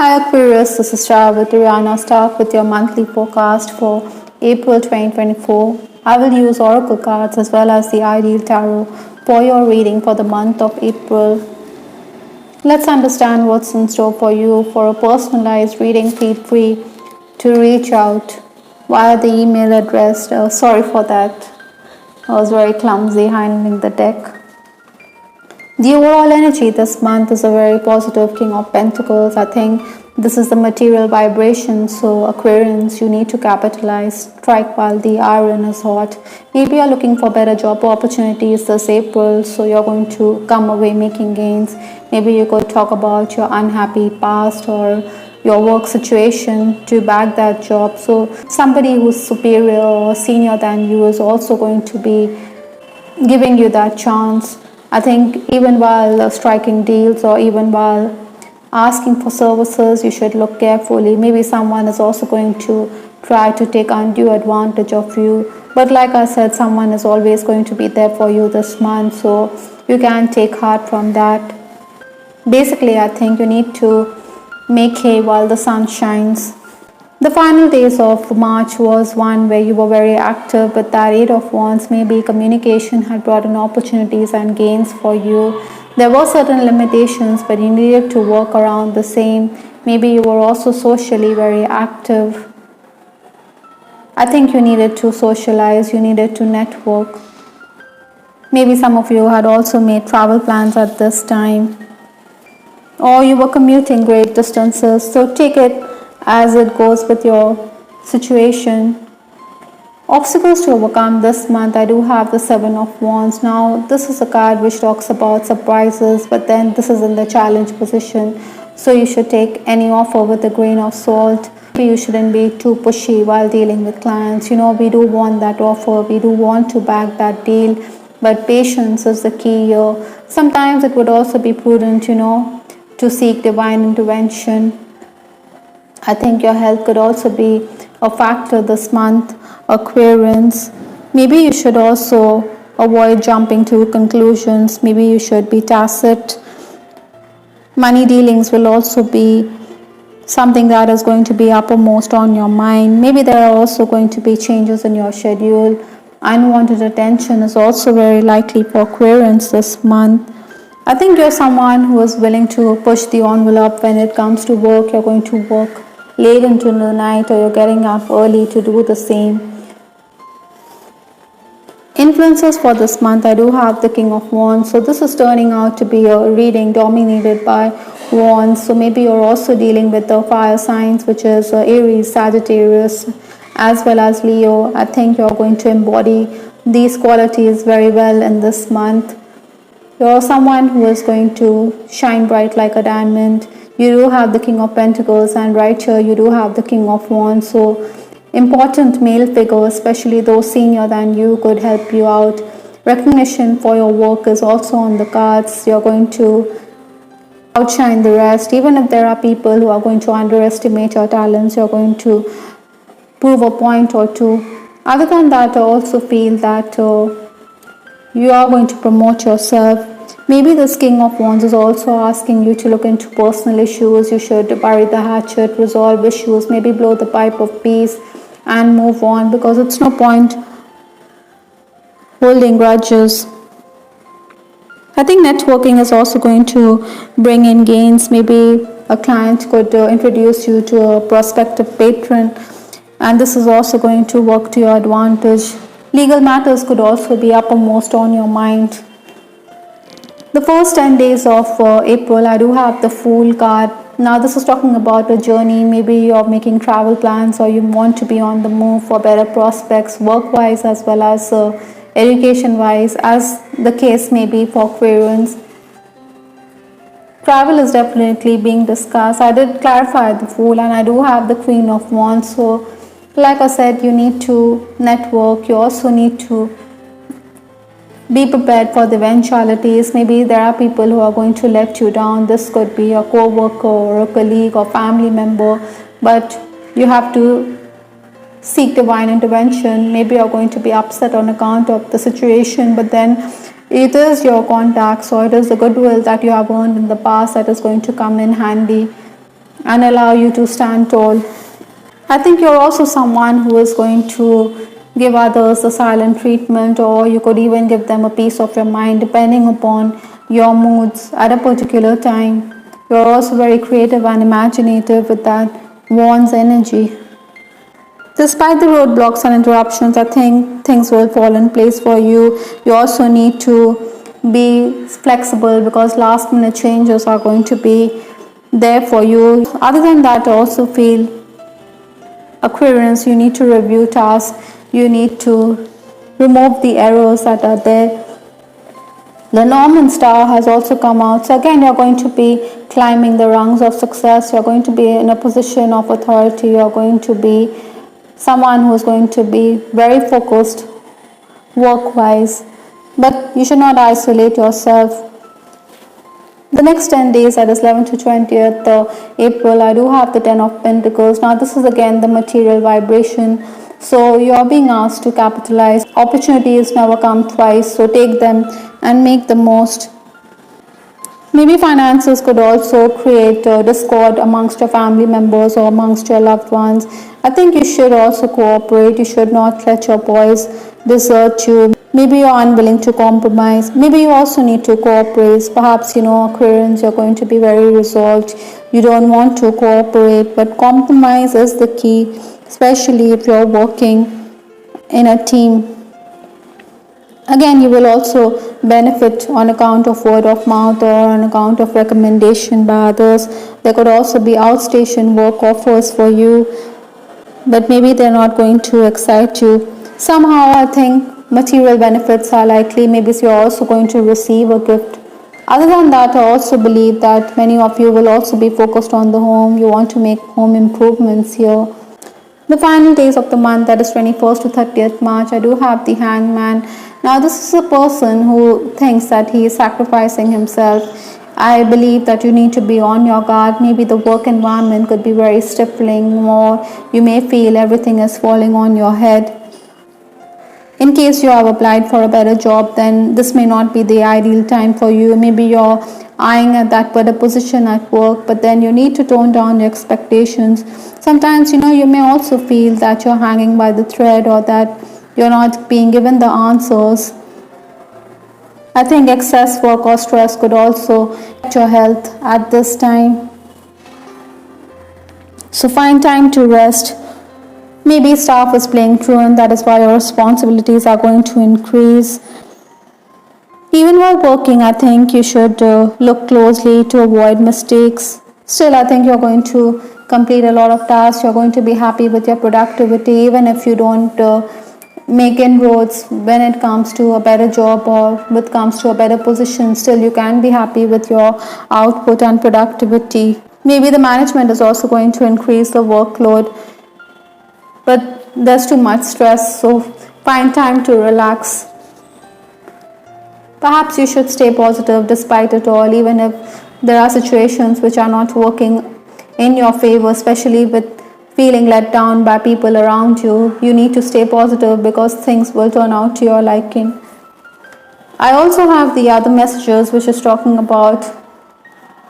Hi Aquarius, this is Star with Ariana. Start with your monthly forecast for April 2024. I will use oracle cards as well as the ideal tarot for your reading for the month of April. Let's understand what's in store for you. For a personalized reading, feel free to reach out via the email address. Sorry for that. I was very clumsy handling the deck. The overall energy this month is a very positive King of Pentacles. I think this is the material vibration, so Aquarians, you need to capitalize, strike while the iron is hot. Maybe you're looking for better job opportunities this April, so you're going to come away making gains. Maybe you could talk about your unhappy past or your work situation to back that job. So somebody who's superior or senior than you is also going to be giving you that chance. I think even while striking deals or even while asking for services, you should look carefully. Maybe someone is also going to try to take undue advantage of you. But like I said, someone is always going to be there for you this month, so you can take heart from that. Basically, I think you need to make hay while the sun shines. The final days of March was one where you were very active with that Eight of Wands. Maybe communication had brought in opportunities and gains for you. There were certain limitations, but you needed to work around the same. Maybe you were also socially very active. I think you needed to socialize, you needed to network. Maybe some of you had also made travel plans at this time. Or you were commuting great distances, so take it as it goes with your situation. Obstacles to overcome this month, I do have the Seven of Wands. Now this is a card which talks about surprises, but then this is in the challenge position, so you should take any offer with a grain of salt. You shouldn't be too pushy while dealing with clients. We do want that offer, we do want to back that deal, but patience is the key here. Sometimes it would also be prudent to seek divine intervention. I think your health could also be a factor this month, Aquarians. Maybe you should also avoid jumping to conclusions. Maybe you should be tacit. Money dealings will also be something that is going to be uppermost on your mind. Maybe there are also going to be changes in your schedule. Unwanted attention is also very likely for Aquarians this month. I think you're someone who is willing to push the envelope when it comes to work. You're going to work late into the night, or you're getting up early to do the same. Influences for this month, I do have the King of Wands. So this is turning out to be a reading dominated by Wands. So maybe you're also dealing with the fire signs, which is Aries, Sagittarius, as well as Leo. I think you're going to embody these qualities very well in this month. You're someone who is going to shine bright like a diamond. You do have the King of Pentacles, and right here you do have the King of Wands. So important male figures, especially those senior than you, could help you out. Recognition for your work is also on the cards. You're going to outshine the rest. Even if there are people who are going to underestimate your talents, you're going to prove a point or two. Other than that, I also feel that you are going to promote yourself. Maybe this King of Wands is also asking you to look into personal issues. You should bury the hatchet, resolve issues, maybe blow the pipe of peace and move on, because it's no point holding grudges. I think networking is also going to bring in gains. Maybe a client could introduce you to a prospective patron, and this is also going to work to your advantage. Legal matters could also be uppermost on your mind. The first 10 days of April, I do have the Fool card. Now this is talking about a journey. Maybe you're making travel plans, or you want to be on the move for better prospects, work-wise as well as education-wise, as the case may be for Aquarians. Travel is definitely being discussed. I did clarify the Fool, and I do have the Queen of Wands. So like I said, you need to network. You also need to be prepared for the eventualities. Maybe there are people who are going to let you down. This could be a co-worker or a colleague or family member, but you have to seek divine intervention. Maybe you're going to be upset on account of the situation, but then it is your contacts or it is the goodwill that you have earned in the past that is going to come in handy. and allow you to stand tall. I think you're also someone who is going to give others a silent treatment, or you could even give them a piece of your mind depending upon your moods at a particular time. You're also very creative and imaginative with that Wands energy. Despite the roadblocks and interruptions, I think things will fall in place for you. You also need to be flexible because last minute changes are going to be there for you. Other than that, I also feel Aquarius, you need to review tasks, you need to remove the errors that are there. The Norman star has also come out. So again, you're going to be climbing the rungs of success. You're going to be in a position of authority. You're going to be someone who's going to be very focused work-wise. But you should not isolate yourself. The next 10 days, that is 11th to 20th April, I do have the 10 of Pentacles. Now this is again the material vibration. So you're being asked to capitalize. Opportunities never come twice, so take them and make the most. Maybe finances could also create discord amongst your family members or amongst your loved ones. I think you should also cooperate. You should not let your boys desert you. Maybe you're unwilling to compromise. Maybe you also need to cooperate. Perhaps, Aquarians, you're going to be very resolved. You don't want to cooperate, but compromise is the key, especially if you're working in a team. Again, you will also benefit on account of word of mouth or on account of recommendation by others. There could also be outstation work offers for you, but maybe they're not going to excite you. Somehow, I think material benefits are likely. Maybe you're also going to receive a gift. Other than that, I also believe that many of you will also be focused on the home. You want to make home improvements here. The final days of the month, that is 21st to 30th March, I do have the Hangman. Now this is a person who thinks that he is sacrificing himself. I believe that you need to be on your guard. Maybe the work environment could be very stifling, or you may feel everything is falling on your head. In case you have applied for a better job, then this may not be the ideal time for you. Maybe you're eyeing at that better position at work, but then you need to tone down your expectations. Sometimes, you may also feel that you're hanging by the thread, or that you're not being given the answers. I think excess work or stress could also affect your health at this time. So find time to rest. Maybe staff is playing truant, that is why your responsibilities are going to increase. Even while working, I think you should look closely to avoid mistakes. Still, I think you're going to complete a lot of tasks. You're going to be happy with your productivity, even if you don't make inroads when it comes to a better job or when it comes to a better position. Still, you can be happy with your output and productivity. Maybe the management is also going to increase the workload, but there's too much stress, so find time to relax. Perhaps you should stay positive despite it all, even if there are situations which are not working in your favor, especially with feeling let down by people around you. You need to stay positive because things will turn out to your liking. I also have the other messages which is talking about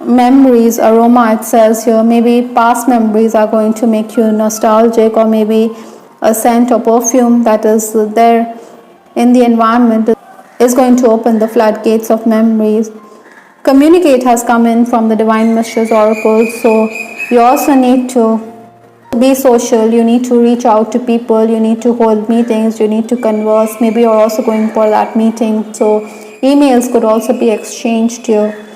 memories, aroma. It says here maybe past memories are going to make you nostalgic, or maybe a scent or perfume that is there in the environment is going to open the floodgates of memories. Communicate has come in from the Divine Mistress Oracle, so you also need to be social. You need to reach out to people, you need to hold meetings, you need to converse. Maybe you're also going for that meeting, so emails could also be exchanged here.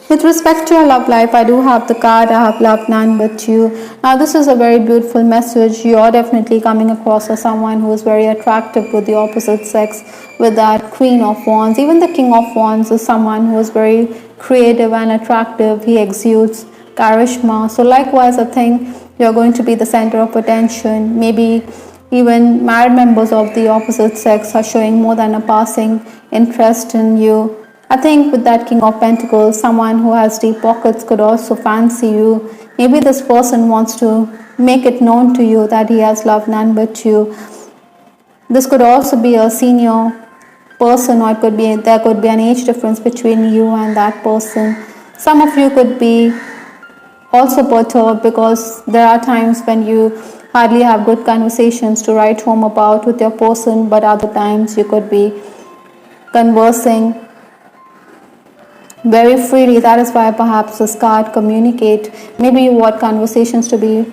With respect to your love life, I do have the card, I have loved none but you. Now this is a very beautiful message. You are definitely coming across as someone who is very attractive with the opposite sex, with that Queen of Wands. Even the King of Wands is someone who is very creative and attractive. He exudes charisma. So likewise, I think you're going to be the center of attention. Maybe even married members of the opposite sex are showing more than a passing interest in you. I think with that King of Pentacles, someone who has deep pockets could also fancy you. Maybe this person wants to make it known to you that he has loved none but you. This could also be a senior person, or there could be an age difference between you and that person. Some of you could be also perturbed because there are times when you hardly have good conversations to write home about with your person, but other times you could be conversing very freely. That is why perhaps this card communicate. Maybe you want conversations to be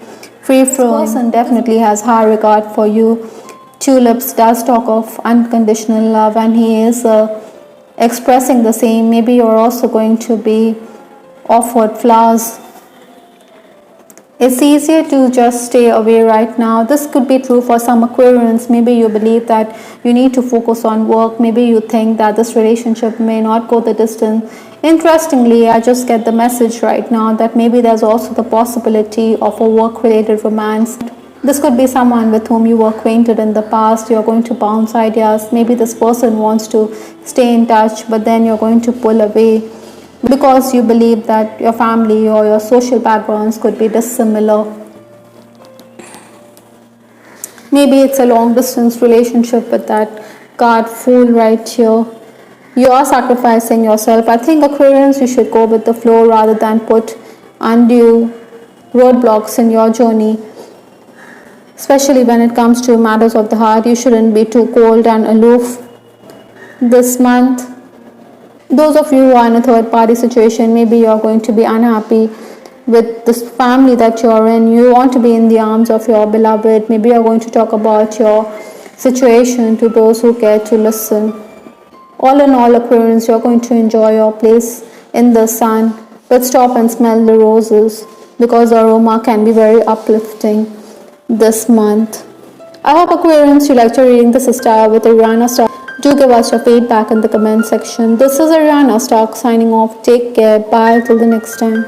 free flowing. This person definitely has high regard for you. Tulips does talk of unconditional love, and he is expressing the same. Maybe you're also going to be offered flowers. It's easier to just stay away right now. This could be true for some Aquarians. Maybe you believe that you need to focus on work. Maybe you think that this relationship may not go the distance. Interestingly, I just get the message right now that maybe there's also the possibility of a work-related romance. This could be someone with whom you were acquainted in the past. You're going to bounce ideas. Maybe this person wants to stay in touch, but then you're going to pull away because you believe that your family or your social backgrounds could be dissimilar. Maybe it's a long distance relationship with that card Fool right here. You are sacrificing yourself. I think Aquarians, you should go with the flow rather than put undue roadblocks in your journey. Especially when it comes to matters of the heart, you shouldn't be too cold and aloof this month. Those of you who are in a third party situation, maybe you're going to be unhappy with this family that you're in. You want to be in the arms of your beloved. Maybe you're going to talk about your situation to those who care to listen. All in all, Aquarians, you're going to enjoy your place in the sun. But stop and smell the roses because the aroma can be very uplifting this month. I hope, Aquarians, you liked your reading. This is Star with Ariana Star. Do give us your feedback in the comment section. This is Ariana Stark signing off. Take care. Bye till the next time.